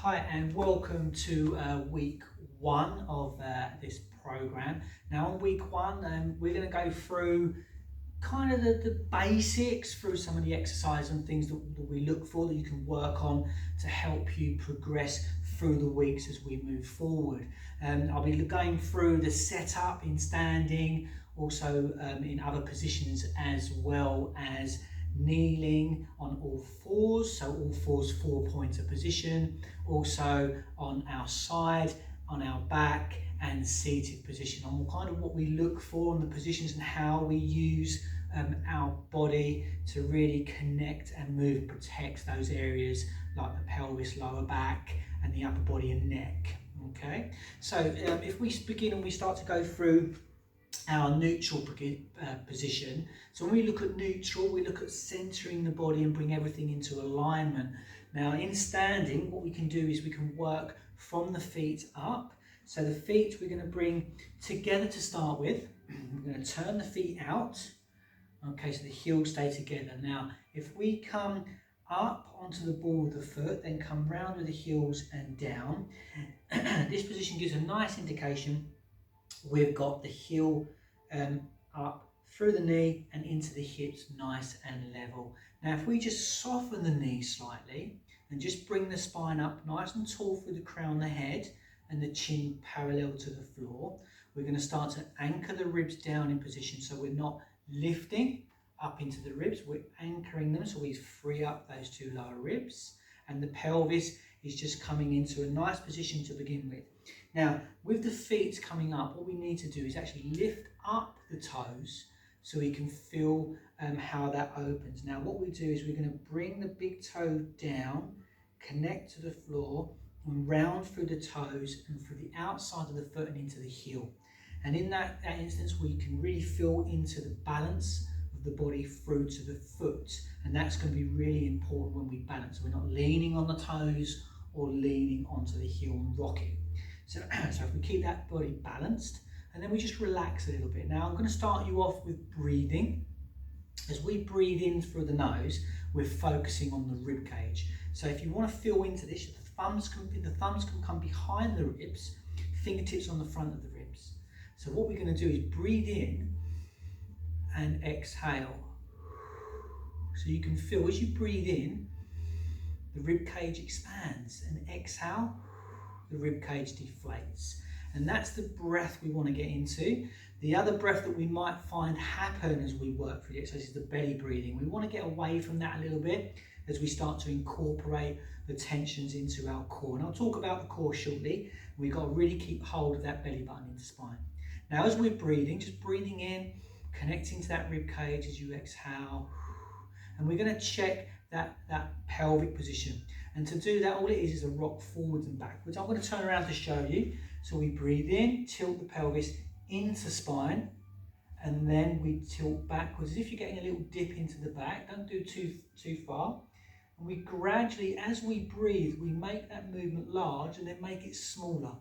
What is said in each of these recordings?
Hi and welcome to week one of this program. Now on week one we're going to go through kind of the basics through some of the exercises and things that we look for that you can work on to help you progress through the weeks as we move forward. I'll be going through the setup in standing, also in other positions, as well as kneeling on all fours, so all fours 4-pointer position, also on our side, on our back, and seated position, on kind of what we look for in the positions and how we use our body to really connect and move, protect those areas like the pelvis, lower back, and the upper body and neck. Okay, so if we begin and we start to go through our neutral position. So when we look at neutral, we look at centering the body and bring everything into alignment. Now in standing, what we can do is we can work from the feet up. So the feet we're going to bring together to start with. We're going to turn the feet out. Okay, so the heels stay together. Now if we come up onto the ball of the foot, then come round with the heels and down. This position gives a nice indication we've got the heel up through the knee and into the hips, nice and level. Now if we just soften the knee slightly and just bring the spine up nice and tall through the crown of the head and the chin parallel to the floor, we're going to start to anchor the ribs down in position, so we're not lifting up into the ribs, we're anchoring them so we free up those two lower ribs, and the pelvis is just coming into a nice position to begin with. Now, with the feet coming up, what we need to do is actually lift up the toes so we can feel how that opens. Now, what we do is we're going to bring the big toe down, connect to the floor, and round through the toes and through the outside of the foot and into the heel. And in that instance, we can really feel into the balance of the body through to the foot. And that's going to be really important when we balance. We're not leaning on the toes or leaning onto the heel and rocking. So if we keep that body balanced, and then we just relax a little bit. Now I'm going to start you off with breathing. As we breathe in through the nose, we're focusing on the rib cage. So if you want to feel into this, the thumbs can come behind the ribs, fingertips on the front of the ribs. So what we're going to do is breathe in and exhale. So you can feel as you breathe in, the rib cage expands, and exhale, the rib cage deflates. And that's the breath we want to get into. The other breath that we might find happen as we work through the exercise is the belly breathing. We want to get away from that a little bit as we start to incorporate the tensions into our core. And I'll talk about the core shortly. We've got to really keep hold of that belly button into spine. Now as we're breathing, just breathing in, connecting to that rib cage as you exhale. And we're going to check that pelvic position. And to do that, all it is a rock forwards and backwards. I'm going to turn around to show you. So we breathe in, tilt the pelvis into spine, and then we tilt backwards as if you're getting a little dip into the back. Don't do too far. And we gradually, as we breathe, we make that movement large and then make it smaller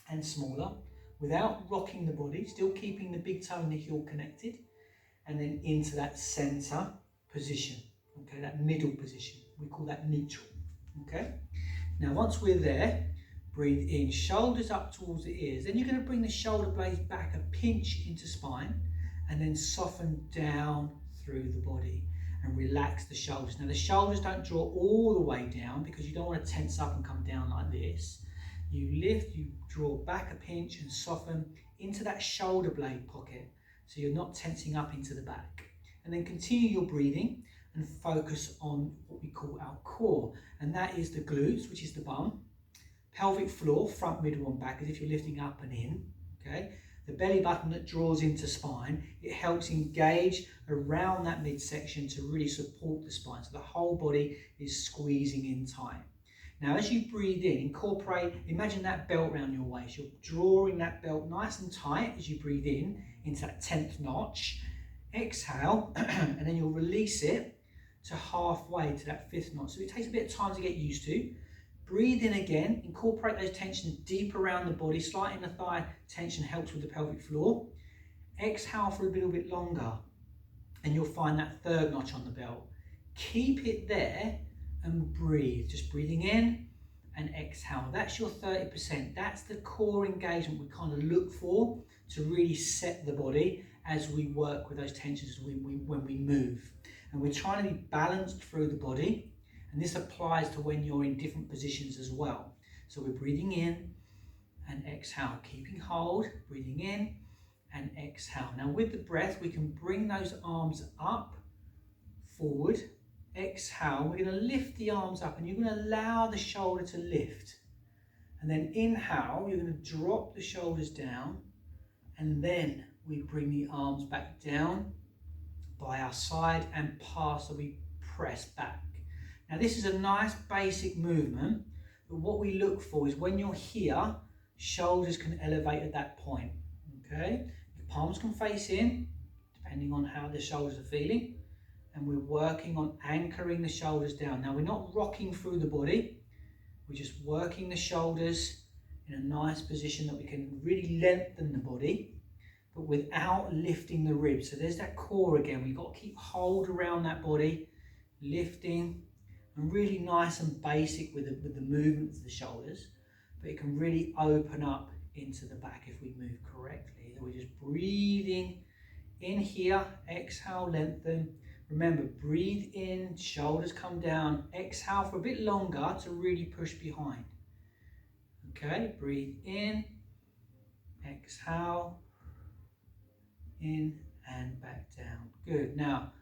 and smaller without rocking the body, still keeping the big toe and the heel connected, and then into that center position, okay, that middle position. We call that neutral, okay? Now once we're there, breathe in, shoulders up towards the ears. Then you're going to bring the shoulder blades back a pinch into spine and then soften down through the body and relax the shoulders. Now the shoulders don't draw all the way down because you don't want to tense up and come down like this. You lift, you draw back a pinch and soften into that shoulder blade pocket so you're not tensing up into the back. And then continue your breathing and focus on what we call our core. And that is the glutes, which is the bum, pelvic floor, front, middle and back, as if you're lifting up and in, okay? The belly button that draws into spine, it helps engage around that midsection to really support the spine. So the whole body is squeezing in tight. Now as you breathe in, incorporate, imagine that belt around your waist. You're drawing that belt nice and tight as you breathe in into that 10th notch. Exhale, and then you'll release it to halfway to that 5th notch. So it takes a bit of time to get used to. Breathe in again, incorporate those tensions deep around the body, slight inner thigh tension helps with the pelvic floor. Exhale for a little bit longer, and you'll find that 3rd notch on the belt. Keep it there and breathe, just breathing in and exhale. That's your 30%. That's the core engagement we kind of look for to really set the body as we work with those tensions when we move. And we're trying to be balanced through the body, and this applies to when you're in different positions as well. So we're breathing in and exhale, keeping hold, breathing in and exhale. Now with the breath, we can bring those arms up, forward, exhale. We're going to lift the arms up, and you're going to allow the shoulder to lift. And then inhale, you're going to drop the shoulders down, and then we bring the arms back down by our side and pass, so we press back. Now this is a nice basic movement, but what we look for is when you're here, shoulders can elevate at that point, okay? Your palms can face in, depending on how the shoulders are feeling, and we're working on anchoring the shoulders down. Now we're not rocking through the body, we're just working the shoulders in a nice position that we can really lengthen the body, but without lifting the ribs. So there's that core again. We've got to keep hold around that body, lifting, and really nice and basic with the movements of the shoulders, but it can really open up into the back if we move correctly. So we're just breathing in here, exhale, lengthen. Remember, breathe in, shoulders come down, exhale for a bit longer to really push behind. Okay, breathe in, exhale, in and back down. Good. Now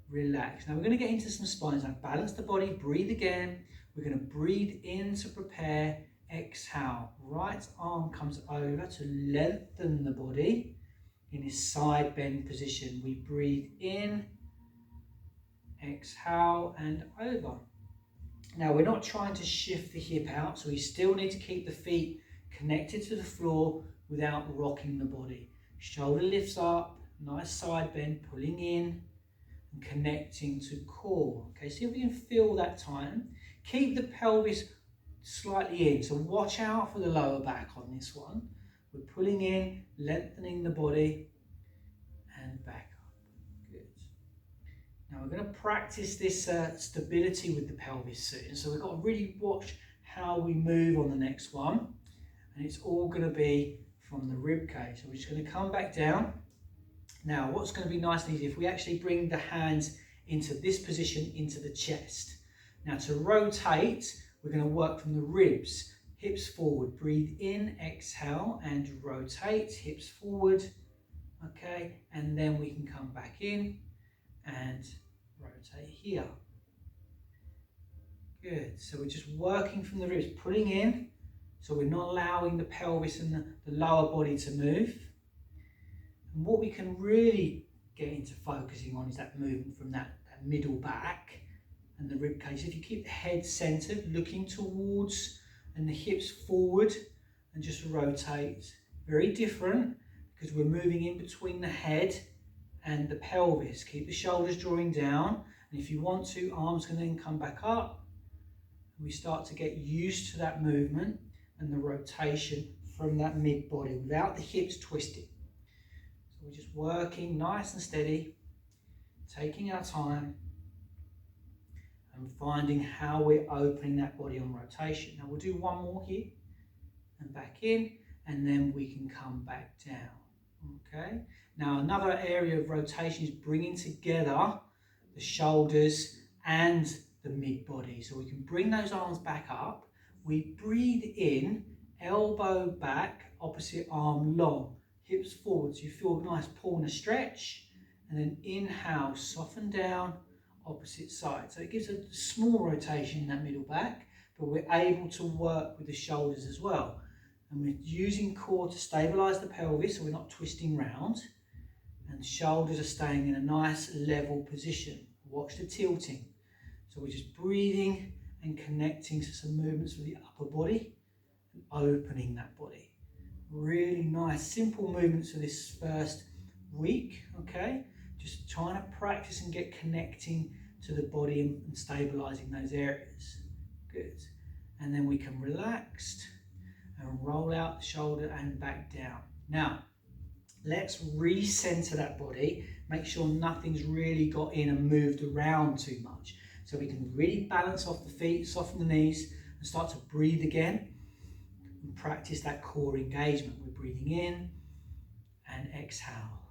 relax. Now we're going to get into some spines. Now balance the body, breathe again. We're going to breathe in to prepare, exhale. Right arm comes over to lengthen the body in his side bend position. We breathe in, exhale, and over. Now we're not trying to shift the hip out, so we still need to keep the feet connected to the floor without rocking the body. Shoulder lifts up, nice side bend, pulling in and connecting to core. Okay, see if we can feel that time. Keep the pelvis slightly in, so watch out for the lower back on this one. We're pulling in, lengthening the body and back up. Good. Now we're going to practice this stability with the pelvis soon, so we've got to really watch how we move on the next one, and it's all going to be from the rib cage. So we're just going to come back down. Now what's going to be nice and easy if we actually bring the hands into this position, into the chest. Now to rotate, we're going to work from the ribs, hips forward, breathe in, exhale and rotate, hips forward, okay, and then we can come back in and rotate here. Good, so we're just working from the ribs, pulling in, so we're not allowing the pelvis and the lower body to move. And what we can really get into focusing on is that movement from that middle back and the rib cage. If you keep the head centered, looking towards, and the hips forward, and just rotate. Very different, because we're moving in between the head and the pelvis. Keep the shoulders drawing down, and if you want to, arms can then come back up. We start to get used to that movement and the rotation from that mid body without the hips twisting. So we're just working nice and steady, taking our time and finding how we're opening that body on rotation. Now we'll do one more here and back in, and then we can come back down. Okay. Now another area of rotation is bringing together the shoulders and the mid body. So we can bring those arms back up. We breathe in, elbow back, opposite arm long, hips forward. So you feel a nice pull and a stretch, and then inhale, soften down, opposite side. So it gives a small rotation in that middle back, but we're able to work with the shoulders as well. And we're using core to stabilize the pelvis, so we're not twisting round, and shoulders are staying in a nice level position. Watch the tilting. So we're just breathing and connecting to some movements with the upper body and opening that body. Really nice, simple movements for this first week, okay? Just trying to practice and get connecting to the body and stabilizing those areas. Good. And then we can relax and roll out the shoulder and back down. Now, let's recenter that body. Make sure nothing's really got in and moved around too much. So we can really balance off the feet, soften the knees, and start to breathe again and practice that core engagement. We're breathing in and exhale,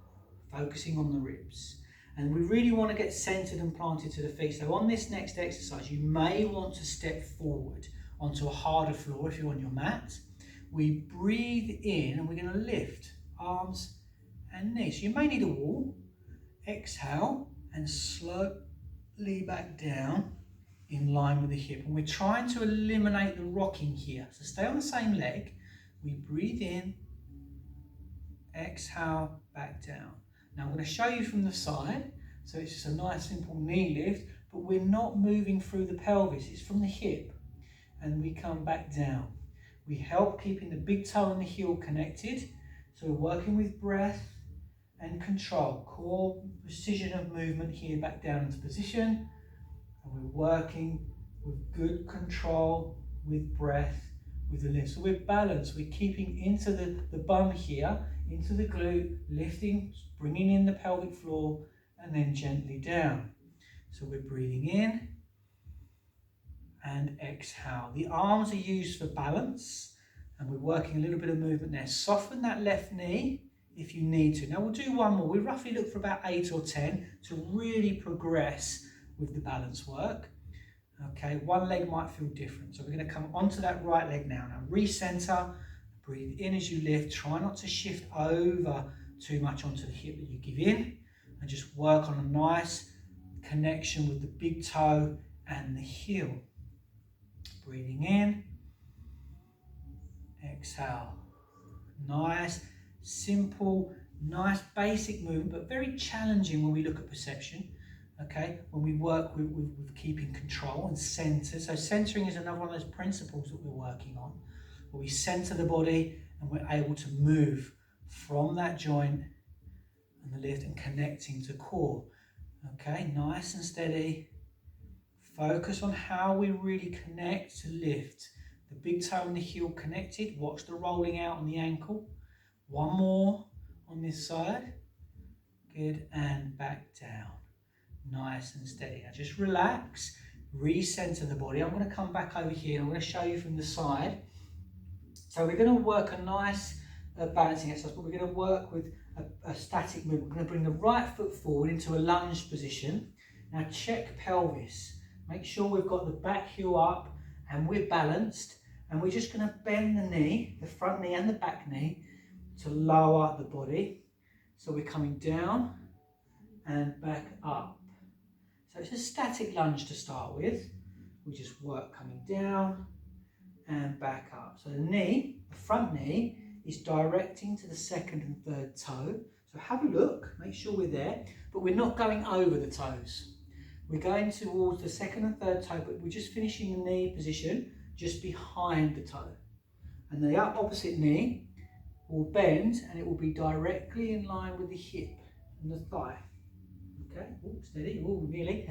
focusing on the ribs. And we really want to get centered and planted to the feet. So on this next exercise, you may want to step forward onto a harder floor if you're on your mat. We breathe in and we're going to lift arms and knees. You may need a wall. Exhale and slowly back down in line with the hip. And we're trying to eliminate the rocking here. So stay on the same leg. We breathe in, exhale, back down. Now I'm going to show you from the side. So it's just a nice simple knee lift, but we're not moving through the pelvis. It's from the hip. And we come back down. We help keeping the big toe and the heel connected. So we're working with breath and control. Core precision of movement here, back down into position. And we're working with good control, with breath, with the lift. So we're balanced. We're keeping into the bum here, into the glute, lifting, bringing in the pelvic floor, and then gently down. So we're breathing in and exhale. The arms are used for balance, and we're working a little bit of movement there. Soften that left knee if you need to. Now we'll do one more. We roughly look for about 8 or 10 to really progress with the balance work. Okay, one leg might feel different. So we're going to come onto that right leg now. Now recenter, breathe in as you lift. Try not to shift over too much onto the hip that you give in, and just work on a nice connection with the big toe and the heel. Breathing in, exhale. Nice, simple, nice basic movement, but very challenging when we look at perception. Okay, when we work with keeping control and center. So centering is another one of those principles that we're working on, where we center the body and we're able to move from that joint and the lift and connecting to core. Okay, nice and steady. Focus on how we really connect to lift. The big toe and the heel connected. Watch the rolling out on the ankle. One more on this side. Good, and back down. Nice and steady. Now just relax, recenter the body. I'm going to come back over here and I'm going to show you from the side. So we're going to work a nice balancing exercise, but we're going to work with a static movement. We're going to bring the right foot forward into a lunge position. Now check pelvis. Make sure we've got the back heel up and we're balanced. And we're just going to bend the knee, the front knee and the back knee, to lower the body. So we're coming down and back up. So it's a static lunge to start with. We just work coming down and back up. So the knee, the front knee, is directing to the second and third toe. So have a look, make sure we're there, but we're not going over the toes. We're going towards the second and third toe, but we're just finishing the knee position just behind the toe. And the opposite knee will bend and it will be directly in line with the hip and the thigh. Okay, ooh, steady, ooh, nearly.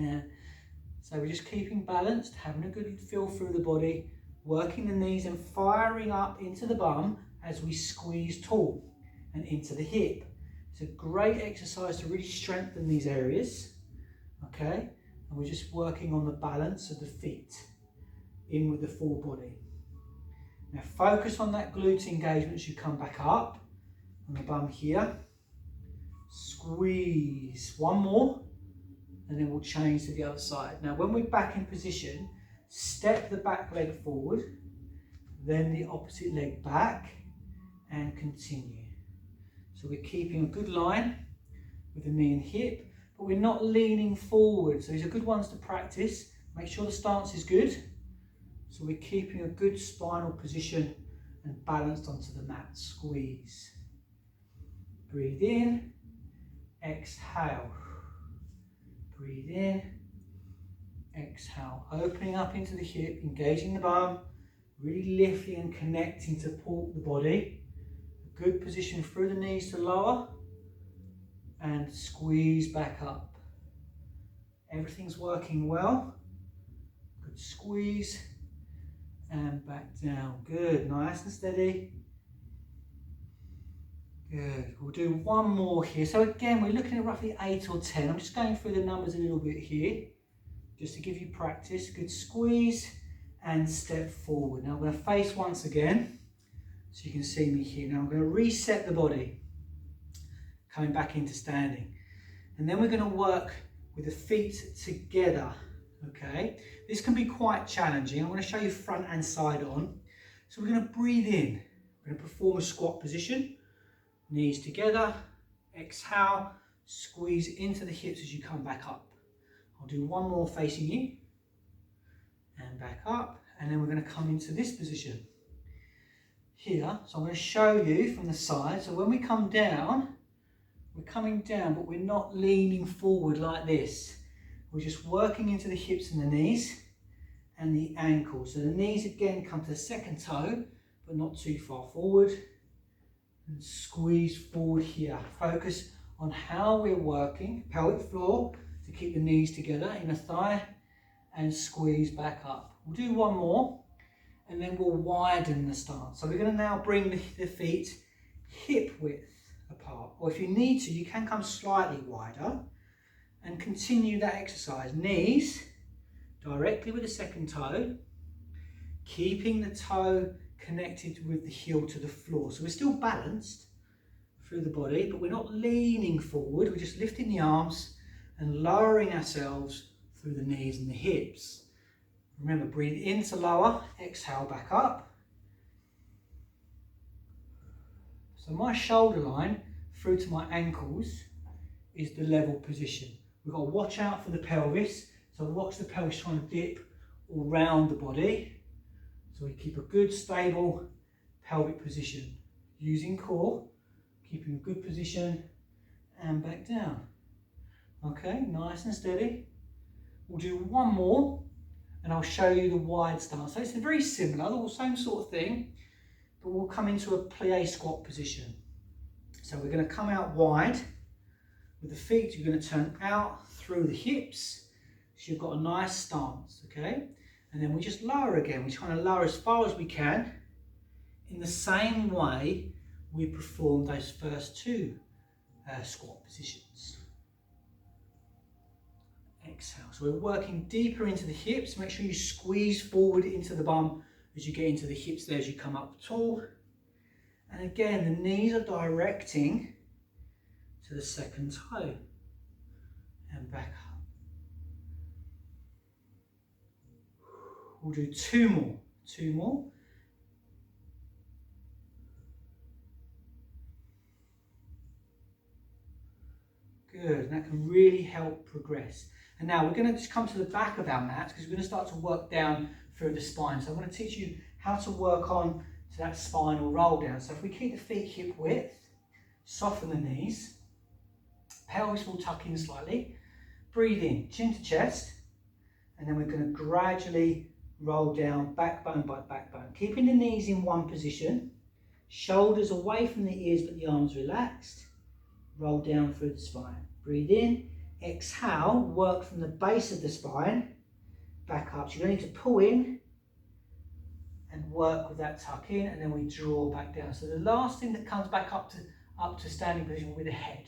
So we're just keeping balanced, having a good feel through the body, working the knees and firing up into the bum as we squeeze tall and into the hip. It's a great exercise to really strengthen these areas. Okay, and we're just working on the balance of the feet in with the full body. Now focus on that glute engagement as you come back up on the bum here. Squeeze. One more, and then we'll change to the other side. Now when we're back in position, step the back leg forward, then the opposite leg back, and continue. So we're keeping a good line with the knee and hip, but we're not leaning forward. So these are good ones to practice. Make sure the stance is good. So we're keeping a good spinal position and balanced onto the mat. Squeeze. Breathe in. Exhale. Breathe in. Exhale. Opening up into the hip, engaging the bum, really lifting and connecting to support the body. A good position through the knees to lower and squeeze back up. Everything's working well. Good squeeze and back down. Good, nice and steady. Good, we'll do one more here. So again, we're looking at roughly 8 or 10. I'm just going through the numbers a little bit here, just to give you practice. Good squeeze and step forward. Now I'm going to face once again, so you can see me here. Now I'm going to reset the body, coming back into standing. And then we're going to work with the feet together, okay? This can be quite challenging. I'm going to show you front and side on. So we're going to breathe in. We're going to perform a squat position, knees together, exhale, squeeze into the hips as you come back up. I'll do one more facing you, and back up, and then we're going to come into this position here. So I'm going to show you from the side. So when we come down, we're coming down, but we're not leaning forward like this. We're just working into the hips and the knees and the ankles. So the knees again come to the second toe, but not too far forward. And squeeze forward here. Focus on how we're working. Pelvic floor to keep the knees together, inner thigh, and squeeze back up. We'll do one more, and then we'll widen the stance. So we're going to now bring the feet hip width apart, or if you need to, you can come slightly wider and continue that exercise. Knees directly with the second toe, keeping the toe connected with the heel to the floor. So we're still balanced through the body, but we're not leaning forward. We're just lifting the arms and lowering ourselves through the knees and the hips. Remember, breathe in to lower, exhale back up. So my shoulder line through to my ankles is the level position. We've got to watch out for the pelvis. So watch the pelvis trying to dip all round the body. So we keep a good stable pelvic position. Using core, keeping a good position and back down. Okay, nice and steady. We'll do one more and I'll show you the wide stance. So it's very similar, the same sort of thing, but we'll come into a plie squat position. So we're going to come out wide with the feet. You're going to turn out through the hips. So you've got a nice stance, okay? And then we just lower again. We're trying to lower as far as we can in the same way we performed those first two squat positions. Exhale. So we're working deeper into the hips. Make sure you squeeze forward into the bum as you get into the hips there as you come up tall. And again, the knees are directing to the second toe and back up. We'll do two more. Good, and that can really help progress. And now we're going to just come to the back of our mats because we're going to start to work down through the spine. So I'm going to teach you how to work on to that spinal roll down. So if we keep the feet hip width, soften the knees, pelvis will tuck in slightly, breathe in, chin to chest, and then we're going to gradually roll down backbone by backbone, keeping the knees in one position, shoulders away from the ears but the arms relaxed, roll down through the spine. Breathe in, exhale, work from the base of the spine back up. So you're going to need to pull in and work with that tuck in, and then we draw back down. So the last thing that comes back up to standing position with the head.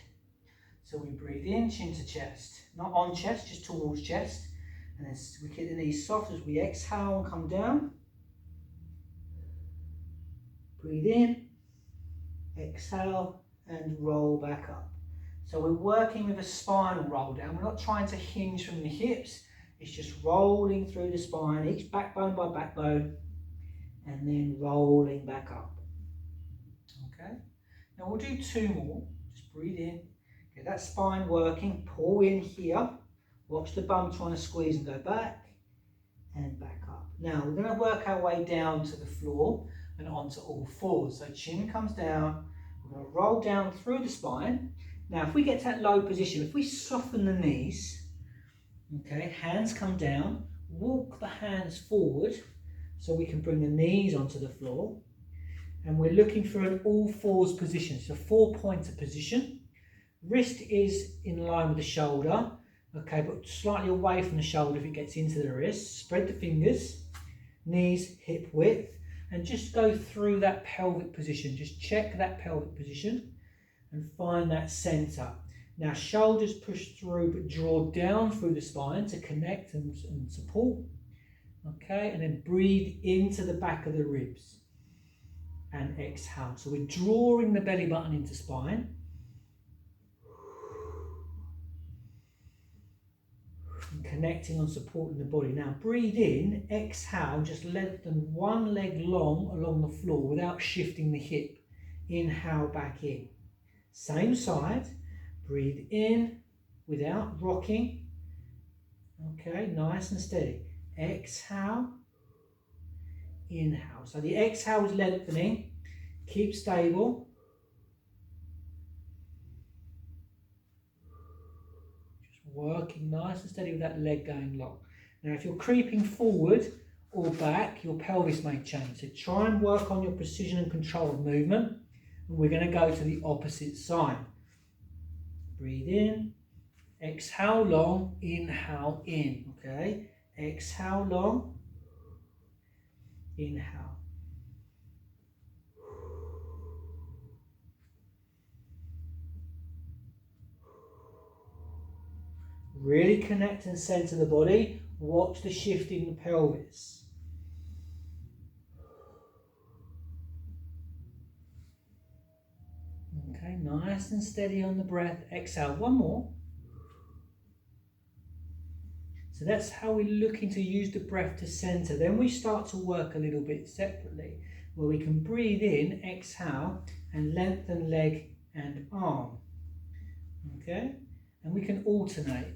So we breathe in, chin to chest, not on chest, just towards chest. And then we keep the knees soft as we exhale and come down. Breathe in, exhale, and roll back up. So we're working with a spinal roll down. We're not trying to hinge from the hips. It's just rolling through the spine, each backbone by backbone, and then rolling back up. Okay. Now we'll do two more. Just breathe in, get that spine working, pull in here. Watch the bum trying to squeeze and go back and back up. Now we're going to work our way down to the floor and onto all fours. So chin comes down, we're going to roll down through the spine. Now if we get to that low position, if we soften the knees, okay, hands come down, walk the hands forward so we can bring the knees onto the floor. And we're looking for an all fours position. It's a 4-pointer position. Wrist is in line with the shoulder. Okay, but slightly away from the shoulder if it gets into the wrist. Spread the fingers, knees hip width, and just go through that pelvic position. Just check that pelvic position and find that center. Now shoulders push through but draw down through the spine to connect and support. Okay, and then breathe into the back of the ribs and exhale. So we're drawing the belly button into spine. And connecting on supporting the body. Now breathe in, exhale, just lengthen one leg long along the floor without shifting the hip. Inhale back in. Same side, breathe in without rocking. Okay, nice and steady. Exhale, inhale. So the exhale is lengthening, keep stable. Just working nice and steady with that leg going long. Now if you're creeping forward or back, your pelvis may change. So try and work on your precision and control of movement. And we're going to go to the opposite side. Breathe in, exhale long, inhale in, okay? Exhale long, inhale. Really connect and center the body. Watch the shift in the pelvis. Okay, nice and steady on the breath. Exhale, one more. So that's how we're looking to use the breath to center. Then we start to work a little bit separately, where we can breathe in, exhale, and lengthen leg and arm. Okay, and we can alternate.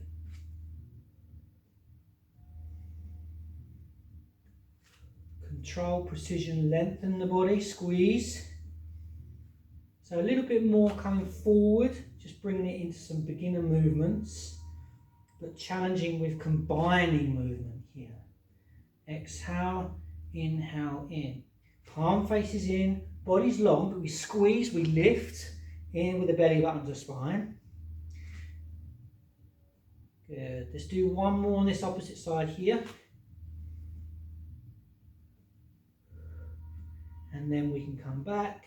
Control, precision, lengthen the body, squeeze. So a little bit more coming forward, just bringing it into some beginner movements, but challenging with combining movement here. Exhale, inhale in. Palm faces in, body's long, but we squeeze, we lift in with the belly button to spine. Good. Let's do one more on this opposite side here. And then we can come back.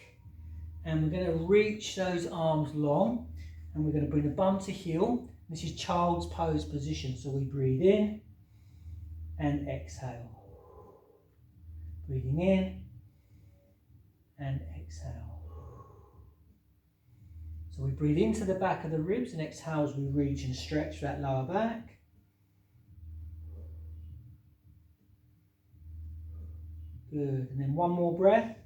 And we're going to reach those arms long. And we're going to bring the bum to heel. This is child's pose position. So we breathe in and exhale. Breathing in and exhale. So we breathe into the back of the ribs and exhale as we reach and stretch that lower back. Good. And then one more breath.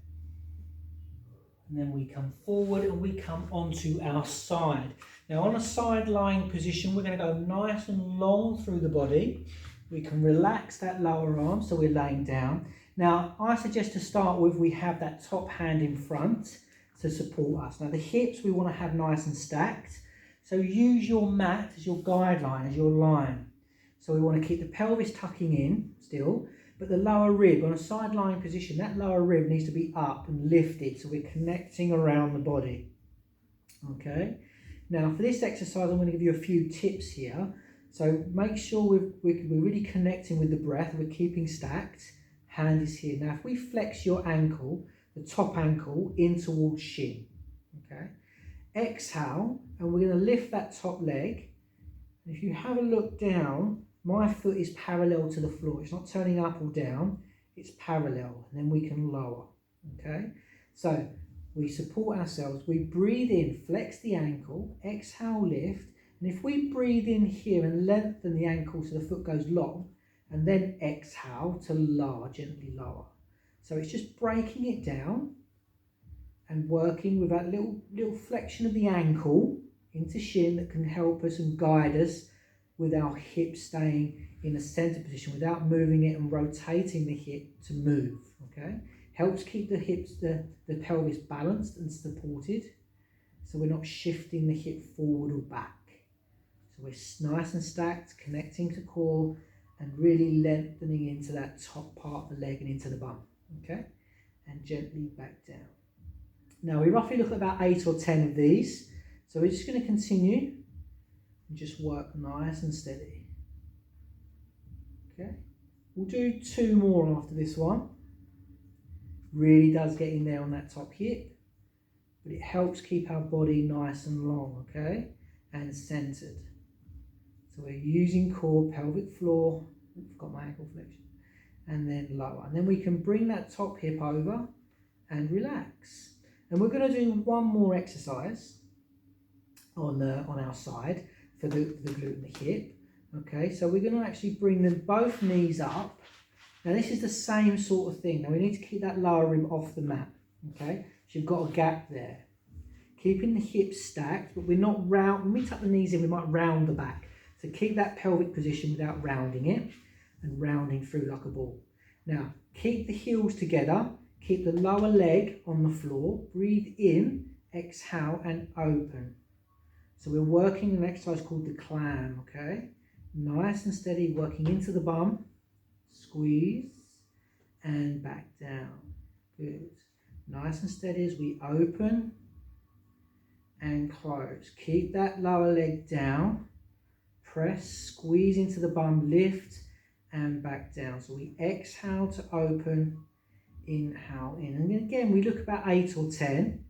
And then we come forward and we come onto our side. Now on a side lying position, we're going to go nice and long through the body. We can relax that lower arm, so we're laying down. Now I suggest to start with, we have that top hand in front to support us. Now the hips we want to have nice and stacked. So use your mat as your guideline, as your line. So we want to keep the pelvis tucking in still. But the lower rib, on a side lying position, that lower rib needs to be up and lifted, so we're connecting around the body. Okay? Now for this exercise, I'm going to give you a few tips here. So make sure we're really connecting with the breath, we're keeping stacked. Hand is here. Now if we flex your ankle, the top ankle, in towards shin. Okay? Exhale, and we're going to lift that top leg. And if you have a look down, my foot is parallel to the floor. It's not turning up or down, it's parallel. And then we can lower, okay? So we support ourselves. We breathe in, flex the ankle, exhale, lift. And if we breathe in here and lengthen the ankle so the foot goes long, and then exhale to lower, gently lower. So it's just breaking it down and working with that little flexion of the ankle into shin that can help us and guide us with our hips staying in a center position without moving it and rotating the hip to move, okay? Helps keep the hips, the pelvis balanced and supported, so we're not shifting the hip forward or back. So we're nice and stacked, connecting to core and really lengthening into that top part of the leg and into the bum, okay? And gently back down. Now we roughly look at about 8 or 10 of these, so we're just going to continue. And just work nice and steady. Okay, we'll do 2 more after this one. Really does get in there on that top hip, but it helps keep our body nice and long, okay, and centered. So we're using core, pelvic floor, forgot my ankle flexion, and then lower. And then we can bring that top hip over and relax. And we're going to do one more exercise on our side for the glute and the hip. Okay, so we're going to actually bring them both knees up. Now this is the same sort of thing. Now we need to keep that lower rib off the mat. Okay, so you've got a gap there. Keeping the hips stacked, but we're not round. When we tuck the knees in, we might round the back. So keep that pelvic position without rounding it and rounding through like a ball. Now keep the heels together. Keep the lower leg on the floor. Breathe in, exhale, and open. So we're working an exercise called the clam, okay? Nice and steady, working into the bum. Squeeze and back down. Good. Nice and steady as we open and close. Keep that lower leg down. Press, squeeze into the bum, lift and back down. So we exhale to open, inhale in. And again, we look about 8 or 10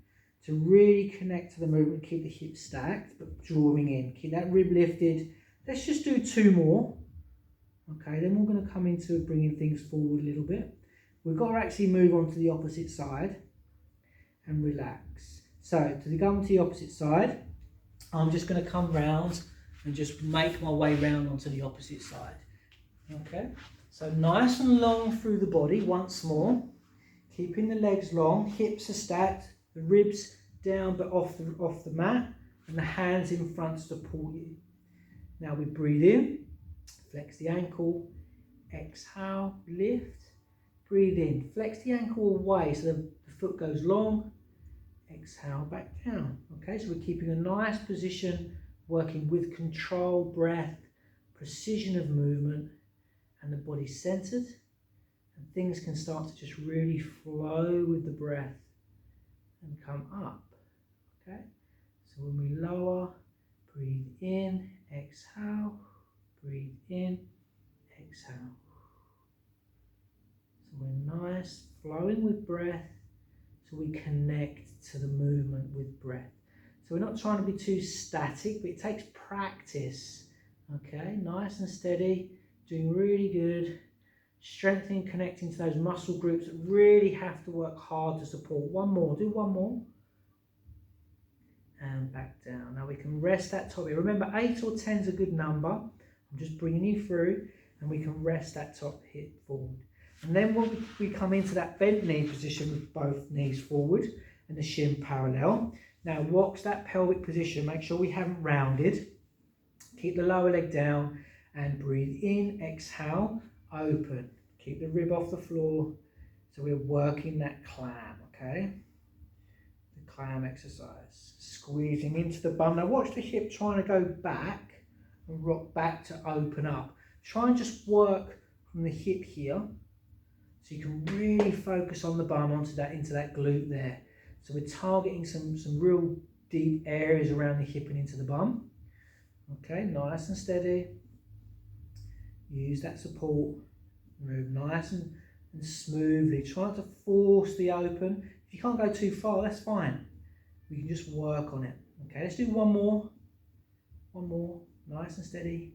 to really connect to the movement, keep the hips stacked, but drawing in. Keep that rib lifted. Let's just do 2 more. Okay, then we're going to come into bringing things forward a little bit. We've got to actually move on to the opposite side and relax. So to go to the opposite side, I'm just going to come round and just make my way round onto the opposite side. Okay, so nice and long through the body once more. Keeping the legs long, hips are stacked, the ribs down but off the mat, and the hands in front to support you. Now we breathe in, flex the ankle, exhale, lift, breathe in, flex the ankle away so the foot goes long, exhale, back down. Okay, so we're keeping a nice position, working with control, breath, precision of movement, and the body centered, and things can start to just really flow with the breath and come up. Okay, so when we lower, breathe in, exhale, breathe in, exhale. So we're nice, flowing with breath, so we connect to the movement with breath. So we're not trying to be too static, but it takes practice. Okay, nice and steady, doing really good, strengthening, connecting to those muscle groups that really have to work hard to support. One more, do one more. And back down. Now we can rest that top here. Remember, 8 or 10 is a good number. I'm just bringing you through, and we can rest that top hip forward. And then when we come into that bent knee position with both knees forward and the shin parallel. Now watch that pelvic position. Make sure we haven't rounded. Keep the lower leg down and breathe in, exhale, open. Keep the rib off the floor. So we're working that clam, okay? The clam exercise. Squeezing into the bum. Now watch the hip trying to go back and rock back to open up. Try and just work from the hip here, so you can really focus on the bum into that glute there. So we're targeting some real deep areas around the hip and into the bum. Okay, nice and steady. Use that support. Move nice and smoothly. Try not to force the open. If you can't go too far, that's fine. We can just work on it. Okay, let's do one more. One more. Nice and steady.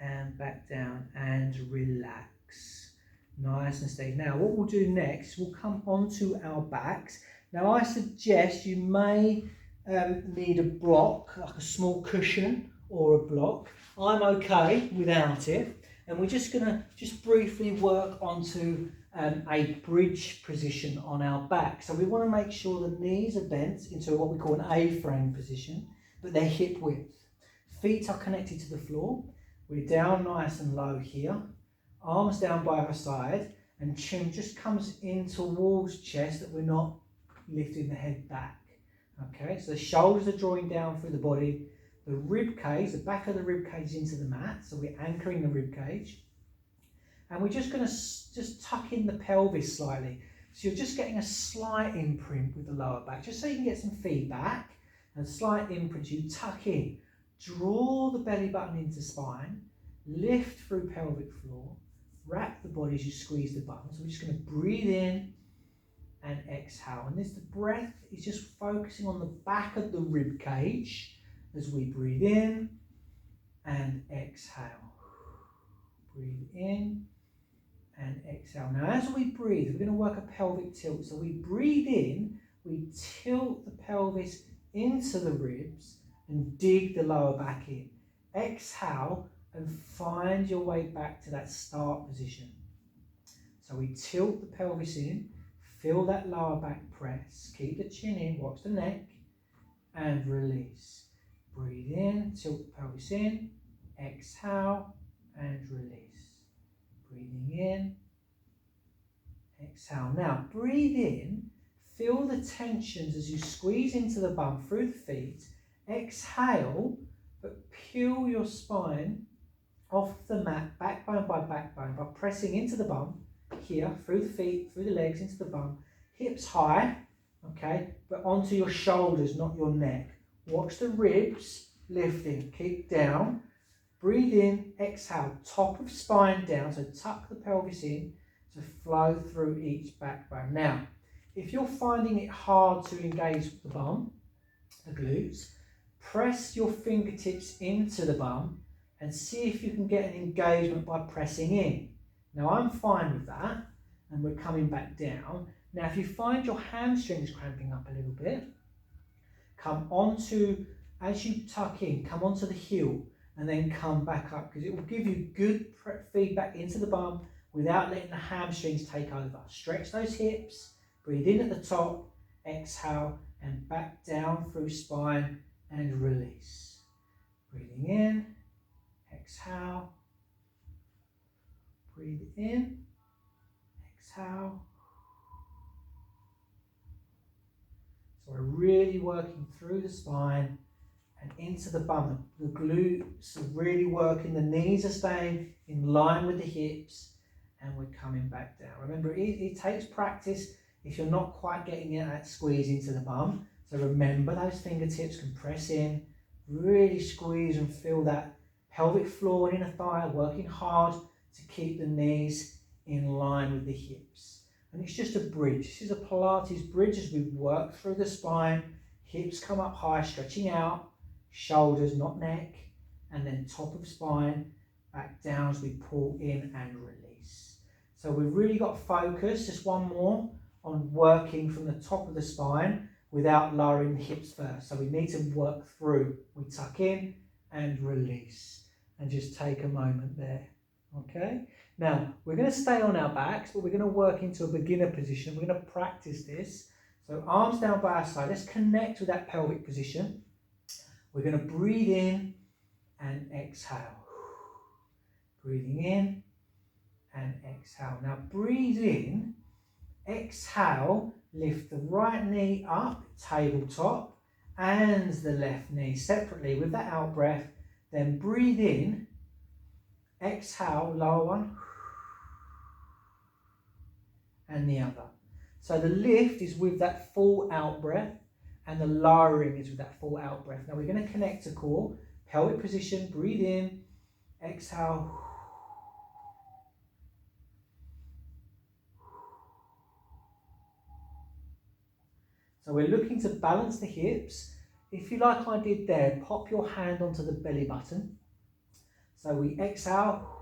And back down and relax. Nice and steady. Now what we'll do next, we'll come onto our backs. Now I suggest you may need a block, like a small cushion or a block. I'm okay without it. And we're just going to briefly work onto a bridge position on our back. So we want to make sure the knees are bent into what we call an A-frame position, but they're hip width. Feet are connected to the floor. We're down nice and low here. Arms down by our side, and chin just comes in towards chest, that we're not lifting the head back. Okay, so the shoulders are drawing down through the body. The rib cage, the back of the rib cage into the mat, so we're anchoring the rib cage. And we're just going to tuck in the pelvis slightly. So you're just getting a slight imprint with the lower back, just so you can get some feedback. And slight imprint, you tuck in, draw the belly button into spine, lift through pelvic floor, wrap the body as you squeeze the bum. So we're just going to breathe in and exhale. And the breath is just focusing on the back of the rib cage as we breathe in and exhale. Breathe in and exhale. Now as we breathe, we're going to work a pelvic tilt. So we breathe in, we tilt the pelvis into the ribs and dig the lower back in. Exhale and find your way back to that start position. So we tilt the pelvis in, feel that lower back press, keep the chin in, watch the neck, and release. Breathe in, tilt the pelvis in, exhale, and release. Breathing in, exhale. Now breathe in, feel the tensions as you squeeze into the bum through the feet. Exhale, but peel your spine off the mat, backbone by pressing into the bum, here, through the feet, through the legs, into the bum, hips high, okay, but onto your shoulders, not your neck. Watch the ribs lifting, keep down, breathe in, exhale, top of spine down, so tuck the pelvis in to flow through each backbone. Now, if you're finding it hard to engage the bum, the glutes, press your fingertips into the bum and see if you can get an engagement by pressing in. Now I'm fine with that, and we're coming back down. Now if you find your hamstrings cramping up a little bit, come onto, as you tuck in, come onto the heel and then come back up, because it will give you good feedback into the bum without letting the hamstrings take over. Stretch those hips, breathe in at the top, exhale, and back down through spine and release. Breathing in, exhale, breathe in, exhale. So we're really working through the spine and into the bum. The glutes are really working, the knees are staying in line with the hips, and we're coming back down. Remember, it takes practice if you're not quite getting that squeeze into the bum. So remember, those fingertips can press in, really squeeze and feel that pelvic floor and inner thigh working hard to keep the knees in line with the hips. And it's just a bridge. This is a Pilates bridge as we work through the spine. Hips come up high, stretching out, shoulders, not neck, and then top of spine, back down as we pull in and release. So we've really got focus, just one more, on working from the top of the spine without lowering the hips first. So we need to work through. We tuck in and release, and just take a moment there. Okay, now we're going to stay on our backs, but we're going to work into a beginner position. We're going to practice this. So arms down by our side. Let's connect with that pelvic position. We're going to breathe in and exhale. Breathing in and exhale. Now breathe in, exhale, lift the right knee up, tabletop, and the left knee separately with that out breath. Then breathe in, exhale, lower one, and the other. So the lift is with that full out breath, and the lowering is with that full out breath. Now we're going to connect to core, pelvic position, breathe in, exhale. So we're looking to balance the hips. If you like I did there, pop your hand onto the belly button. So we exhale.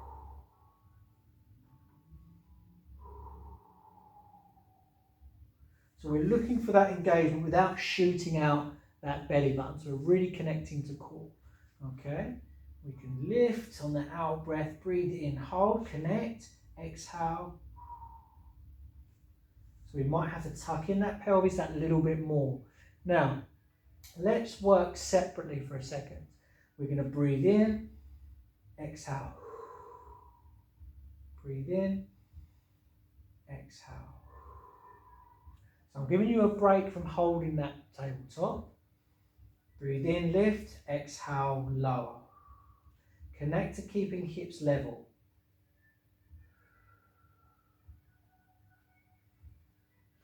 So we're looking for that engagement without shooting out that belly button. So we're really connecting to core. Okay, we can lift on the out breath, breathe in, hold, connect, exhale. So we might have to tuck in that pelvis that little bit more. Now, let's work separately for a second. We're going to breathe in, exhale. Breathe in, exhale. So I'm giving you a break from holding that tabletop. Breathe in, lift, exhale, lower. Connect to keeping hips level.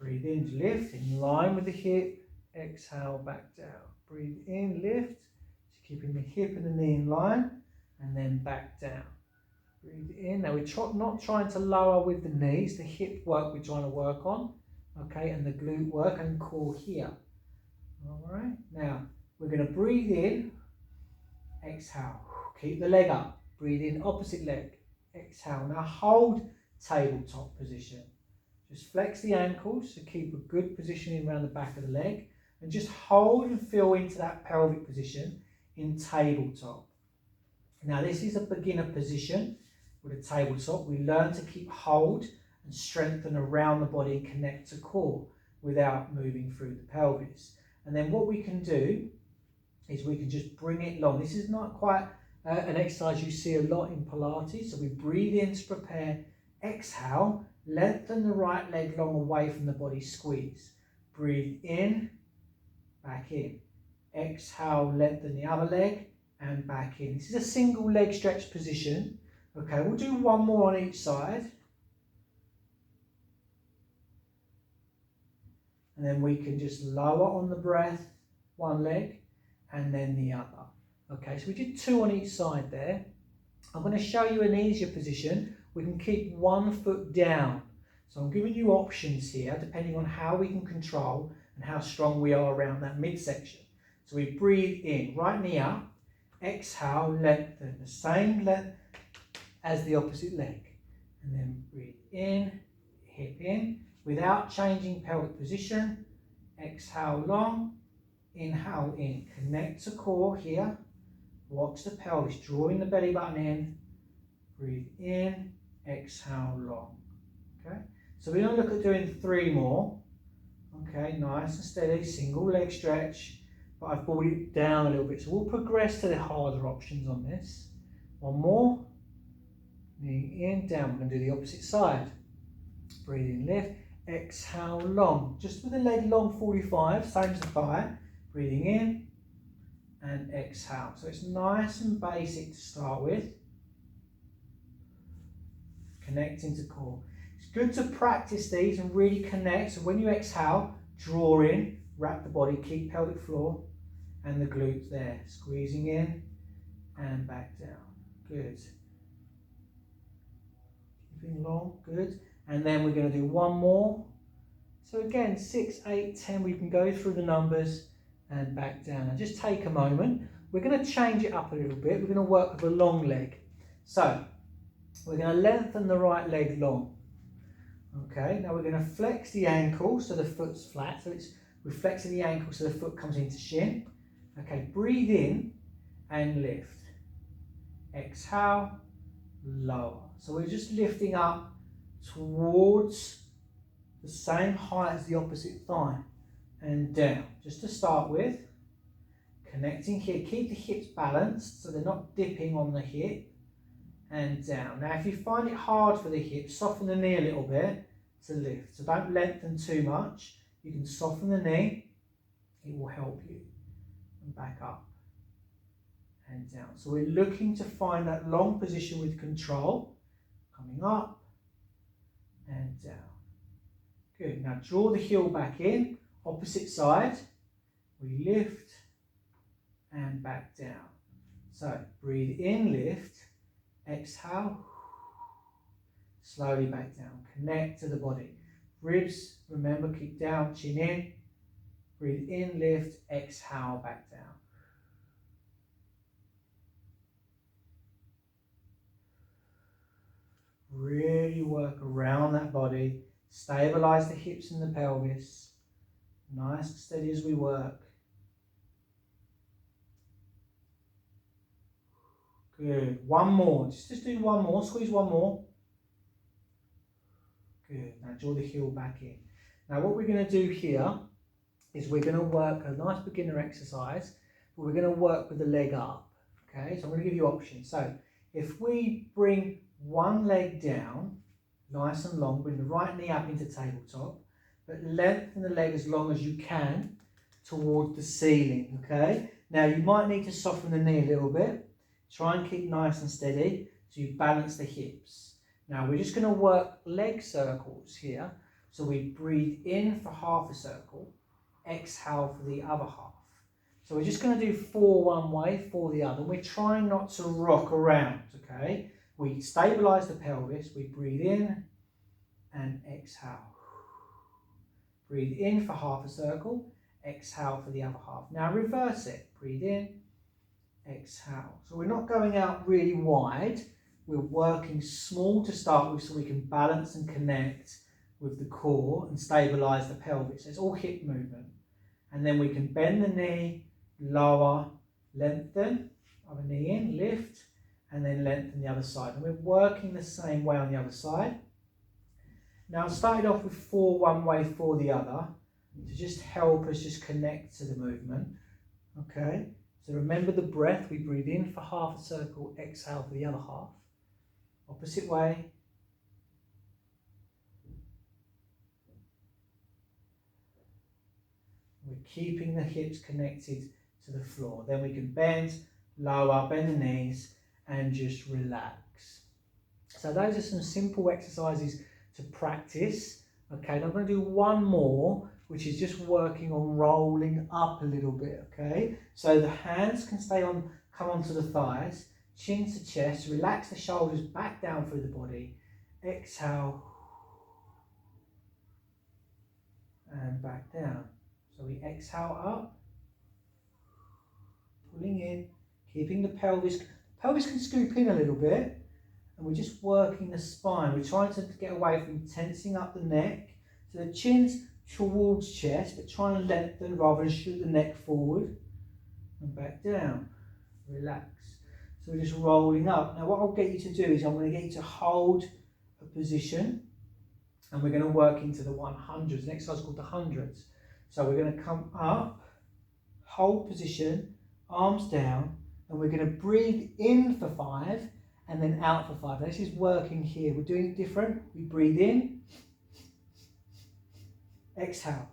Breathe in to lift, in line with the hip, exhale, back down. Breathe in, lift, keeping the hip and the knee in line, and then back down. Breathe in. Now we're not trying to lower with the knees, the hip work we're trying to work on, okay, and the glute work and core here. All right, now we're going to breathe in, exhale, keep the leg up, breathe in, opposite leg, exhale. Now hold tabletop position. Just flex the ankles to keep a good positioning around the back of the leg, and just hold and feel into that pelvic position in tabletop. Now this is a beginner position with a tabletop. We learn to keep hold and strengthen around the body and connect to core without moving through the pelvis. And then what we can do is we can just bring it long. This is not quite an exercise you see a lot in Pilates. So we breathe in to prepare, exhale, lengthen the right leg long away from the body, squeeze. Breathe in, back in. Exhale, lengthen the other leg and back in. This is a single leg stretch position. Okay, we'll do one more on each side. And then we can just lower on the breath, one leg and then the other. Okay, so we did 2 on each side there. I'm going to show you an easier position. We can keep 1 foot down. So I'm giving you options here depending on how we can control and how strong we are around that midsection. So we breathe in, right knee up, exhale, lengthen, the same length as the opposite leg. And then breathe in, hip in, without changing pelvic position. Exhale long, inhale in, connect to core here, watch the pelvis, drawing the belly button in, breathe in, exhale long. Okay, so we're going to look at doing 3 more. Okay, nice and steady, single leg stretch, but I've brought it down a little bit, so we'll progress to the harder options on this. 1 more, knee in, down. We're going to do the opposite side. Breathe in, lift, exhale long, just with the leg long 45, same as the thigh. Breathing in and exhale. So it's nice and basic to start with. Connecting to core. It's good to practice these and really connect. So when you exhale, draw in, wrap the body, keep pelvic floor and the glutes there. Squeezing in and back down. Good. Keeping long, good. And then we're going to do 1 more. So again, 6, 8, 10, we can go through the numbers and back down. And just take a moment. We're going to change it up a little bit. We're going to work with a long leg. So we're going to lengthen the right leg long. Okay, now we're going to flex the ankle so the foot's flat. So we're flexing the ankle so the foot comes into shin. Okay, breathe in and lift. Exhale, lower. So we're just lifting up towards the same height as the opposite thigh and down. Just to start with, connecting here. Keep the hips balanced so they're not dipping on the hip and down. Now if you find it hard for the hips, soften the knee a little bit to lift. So don't lengthen too much. You can soften the knee, it will help you. And back up and down. So we're looking to find that long position with control, coming up and down. Good. Now draw the heel back in, opposite side. We lift and back down. So breathe in, lift, exhale, slowly back down. Connect to the body. Ribs, remember, keep down, chin in. Breathe in, lift, exhale, back down. Really work around that body. Stabilize the hips and the pelvis. Nice and steady as we work. Good. 1 more. Just do 1 more. Squeeze 1 more. Good. Now draw the heel back in. Now what we're going to do here is we're going to work a nice beginner exercise, but we're going to work with the leg up. Okay, so I'm going to give you options. So if we bring 1 leg down, nice and long, bring the right knee up into tabletop, but lengthen the leg as long as you can towards the ceiling, okay? Now you might need to soften the knee a little bit. Try and keep nice and steady so you balance the hips. Now we're just going to work leg circles here. So we breathe in for half a circle, exhale for the other half. So we're just going to do 4 one way, 4 the other. We're trying not to rock around, okay? We stabilize the pelvis, we breathe in and exhale. Breathe in for half a circle, exhale for the other half. Now reverse it, breathe in, exhale. So we're not going out really wide, we're working small to start with so we can balance and connect with the core and stabilize the pelvis. So it's all hip movement. And then we can bend the knee, lower, lengthen, other knee in, lift, and then lengthen the other side. And we're working the same way on the other side. Now I started off with 4 one way, 4 the other, to just help us just connect to the movement. Okay, so remember the breath. We breathe in for half a circle, exhale for the other half. Opposite way. We're keeping the hips connected to the floor. Then we can bend, lower, bend the knees, and just relax. So those are some simple exercises to practice. Okay, and I'm going to do one more, which is just working on rolling up a little bit. Okay, so the hands can come onto the thighs, chin to chest, relax the shoulders back down through the body. Exhale, and back down. So we exhale up, pulling in, keeping the pelvis. Pelvis can scoop in a little bit, and we're just working the spine. We're trying to get away from tensing up the neck. So the chin's towards chest, but trying to lengthen rather than shoot the neck forward. And back down. Relax. So we're just rolling up. Now what I'll get you to do is I'm going to get you to hold a position, and we're going to work into the 100s. The next exercise is called the hundreds. So we're going to come up, hold position, arms down, and we're going to breathe in for 5 and then out for 5. Now this is working here. We're doing it different. We breathe in, exhale.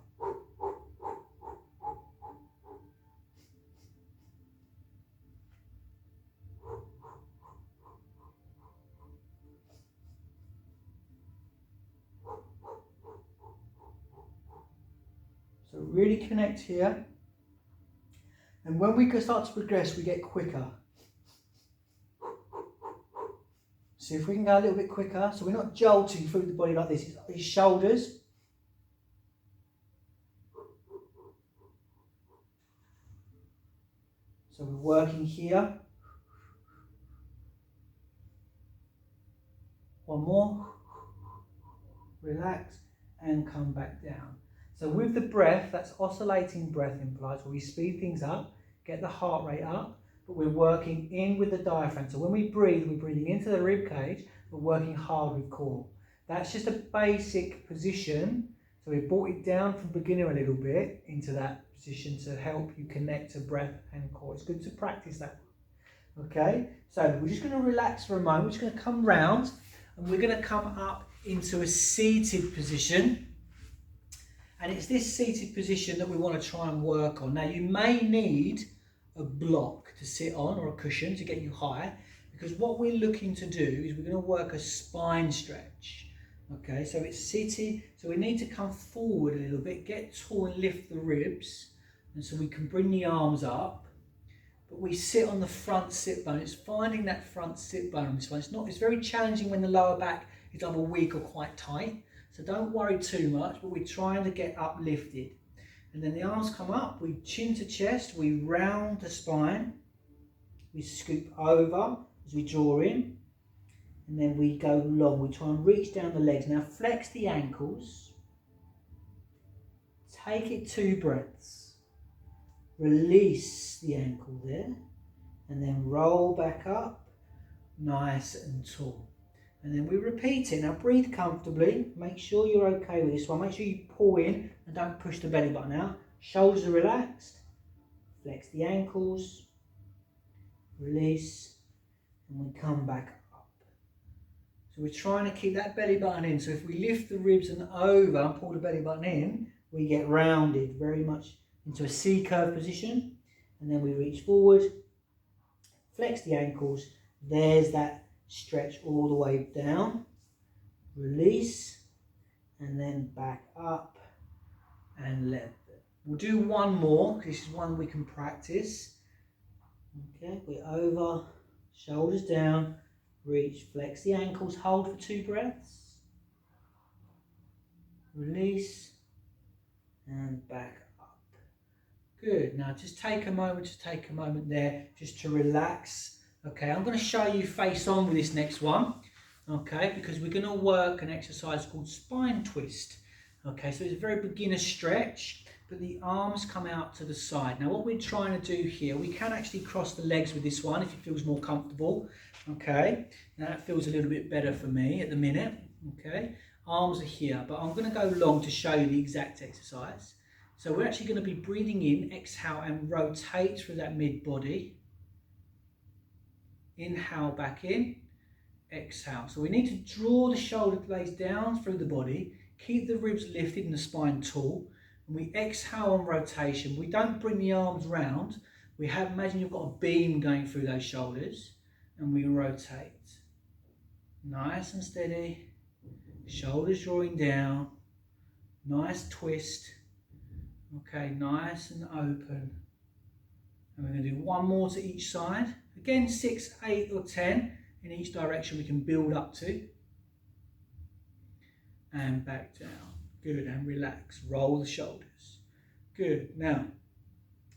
So really connect here. And when we start to progress, we get quicker. See if we can go a little bit quicker. So we're not jolting through the body like this. It's shoulders. So we're working here. One more. Relax and come back down. So with the breath, that's oscillating breath in Pilates, where we speed things up, get the heart rate up, but we're working in with the diaphragm. So when we breathe, we're breathing into the rib cage, but working hard with core. That's just a basic position. So we brought it down from beginner a little bit into that position to help you connect to breath and core. It's good to practice that. Okay, so we're just going to relax for a moment. We're just going to come round and we're going to come up into a seated position. And it's this seated position that we want to try and work on. Now you may need a block to sit on or a cushion to get you high, because what we're looking to do is we're going to work a spine stretch. Okay, so it's seated, so we need to come forward a little bit, get tall and lift the ribs, and so we can bring the arms up, but we sit on the front sit bone. It's finding that front sit bone on this one. It's very challenging when the lower back is either weak or quite tight. So don't worry too much, but we're trying to get uplifted. And then the arms come up, we chin to chest, we round the spine, we scoop over as we draw in, and then we go long. We try and reach down the legs. Now flex the ankles, take it 2 breaths, release the ankle there, and then roll back up, nice and tall. And then we repeat it. Now breathe comfortably. Make sure you're okay with this one. Make sure you pull in and don't push the belly button out. Shoulders are relaxed. Flex the ankles. Release. And we come back up. So we're trying to keep that belly button in. So if we lift the ribs and over and pull the belly button in, we get rounded very much into a C curve position. And then we reach forward. Flex the ankles. There's that stretch all the way down, release, and then back up and lengthen. We'll do one more, because this is one we can practice. Okay, we're over, shoulders down, reach, flex the ankles, hold for 2 breaths, release, and back up. Good. Now just take a moment there just to relax Okay, I'm going to show you face on with this next one. Okay, because we're going to work an exercise called spine twist. Okay, so it's a very beginner stretch, but the arms come out to the side. Now what we're trying to do here, we can actually cross the legs with this one if it feels more comfortable. Okay, now that feels a little bit better for me at the minute. Okay, arms are here, but I'm going to go long to show you the exact exercise. So we're actually going to be breathing in, exhale and rotate through that mid body. Inhale back in. Exhale. So we need to draw the shoulder blades down through the body, keep the ribs lifted and the spine tall, and we exhale on rotation. We don't bring the arms round. We have, imagine you've got a beam going through those shoulders, and we rotate. Nice and steady. Shoulders drawing down. Nice twist. Okay, nice and open. And we're going to do one more to each side. Again, 6, 8 or 10. In each direction we can build up to. And back down. Good, and relax. Roll the shoulders. Good. Now,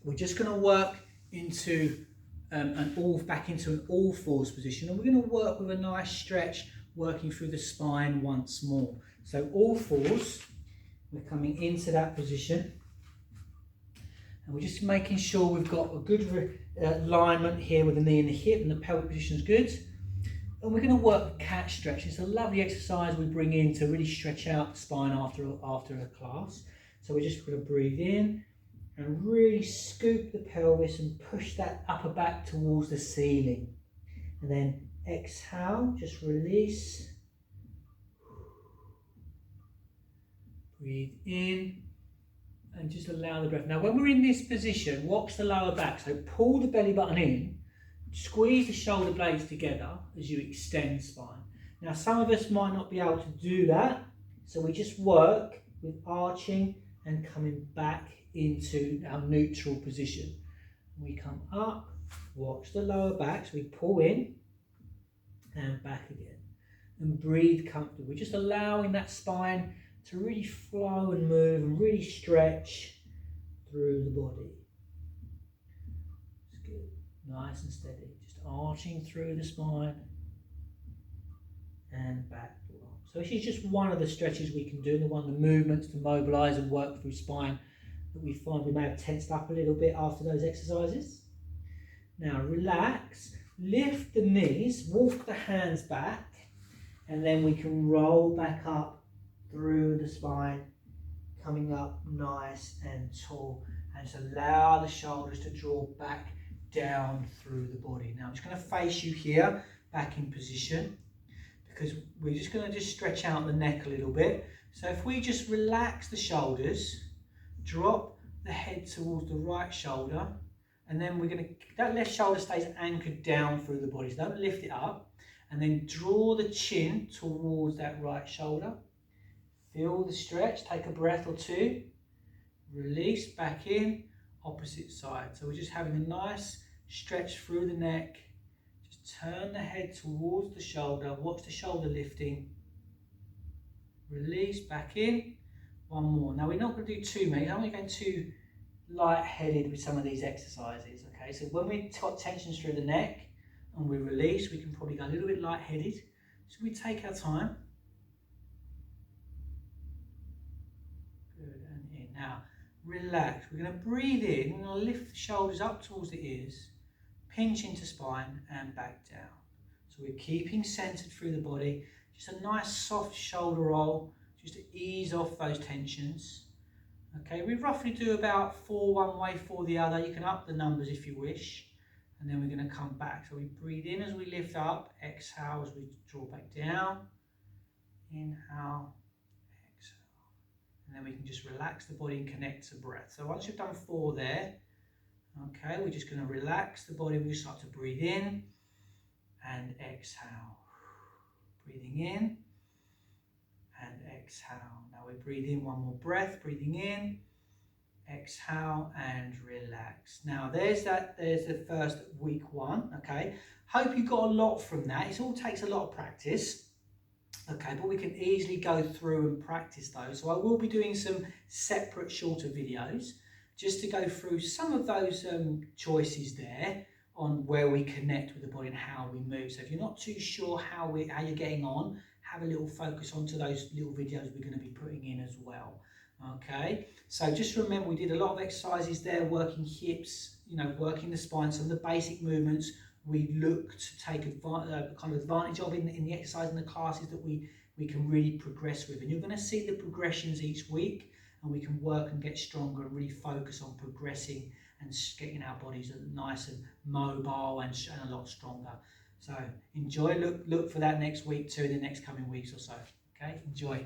we're just going to work into back into an all fours position, and we're going to work with a nice stretch, working through the spine once more. So all fours, we're coming into that position, and we're just making sure we've got a good alignment here with the knee and the hip, and the pelvic position is good. And we're going to work cat stretch. It's a lovely exercise we bring in to really stretch out the spine after a class. So we're just going to breathe in and really scoop the pelvis and push that upper back towards the ceiling. And then exhale, just release. Breathe in and just allow the breath. Now when we're in this position, watch the lower back. So pull the belly button in. Squeeze the shoulder blades together as you extend spine. Now some of us might not be able to do that, so we just work with arching and coming back into our neutral position. We come up, watch the lower back, so we pull in and back again. And breathe comfortably. We're just allowing that spine to really flow and move and really stretch through the body. Nice and steady, just arching through the spine and back along. So this is just one of the stretches we can do, the movements to mobilise and work through spine that we find we may have tensed up a little bit after those exercises. Now relax, lift the knees, walk the hands back, and then we can roll back up through the spine, coming up nice and tall, and just allow the shoulders to draw back down through the body. Now I'm just going to face you here, back in position, because we're just going to stretch out the neck a little bit. So if we just relax the shoulders, drop the head towards the right shoulder, and then we're going to, that left shoulder stays anchored down through the body, so don't lift it up, and then draw the chin towards that right shoulder. Feel the stretch, take a breath or two, release back in, opposite side. So we're just having a nice stretch through the neck. Just turn the head towards the shoulder, watch the shoulder lifting, release back in. One more. Now we're not going to do too many, I'm not going too light-headed with some of these exercises. Okay, so when we've got tensions through the neck and we release, we can probably go a little bit light-headed. So we take our time. Good, and in. Now relax. We're going to breathe in, we're going to lift the shoulders up towards the ears, pinch into spine and back down. So we're keeping centered through the body, just a nice soft shoulder roll, just to ease off those tensions. Okay, we roughly do about 4 one way, 4 the other. You can up the numbers if you wish. And then we're going to come back. So we breathe in as we lift up, exhale as we draw back down, inhale, and then we can just relax the body and connect to breath. So once you've done 4 there, okay, we're just going to relax the body. We start to breathe in and exhale. Breathing in and exhale. Now we breathe in, one more breath, breathing in, exhale and relax. Now there's the first week 1, okay. Hope you got a lot from that. It all takes a lot of practice. Okay, but we can easily go through and practice those. So I will be doing some separate shorter videos just to go through some of those choices there. on where we connect with the body and how we move. So if you're not too sure how you're getting on, have a little focus onto those little videos we're going to be putting in as well. Okay, so just remember we did a lot of exercises there, working hips, working the spine, some of the basic movements we look to take kind of advantage of in the exercise and the classes that we can really progress with. And you're going to see the progressions each week, and we can work and get stronger and really focus on progressing and getting our bodies nice and mobile and a lot stronger. So enjoy, look for that next week too, in the next coming weeks or so. Okay, enjoy.